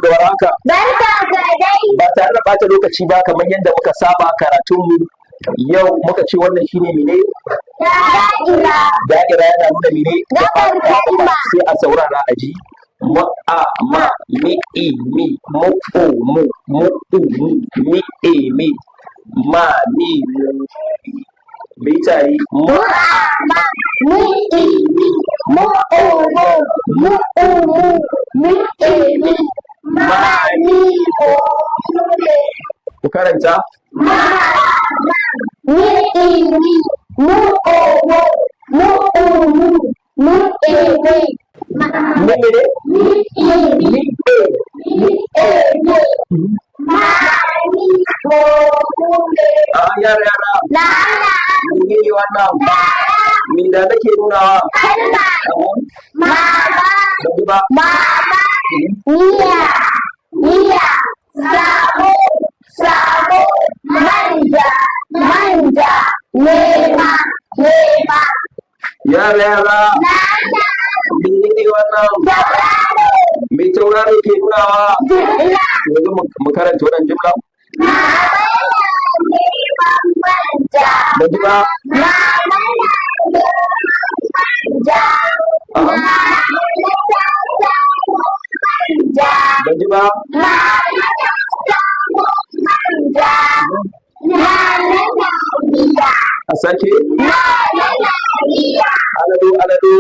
da warhaka. Barka ka dai. Ba tare da ɓata lokaci ba kamar yadda muka saba karatunmu yau muka ce wannan shine mene? Da'ira. Da'ira yana nuna mene? Gaɓar kalma. Sai a saurara a ji. Ma, mi, i, mi, mu, u, mi, mi, ma, mi, mu, tare. Ma, mi, i, mi, mu, mi, mi, ma, ni, o, mu. Ku karanta? Ma, mi, i, mi, mu, mi, mi, Me mene? Mi, yara. Menene wannan? Me da nake nunawa? Mama. Ba. Miya. Sabo. Manja. Lema. Yara. Menene wannan? Me tauraro ke nunawa? Yanzu mu karanta wannan jumla. Ban ji ba. Ban ji ba. A sake. Alado.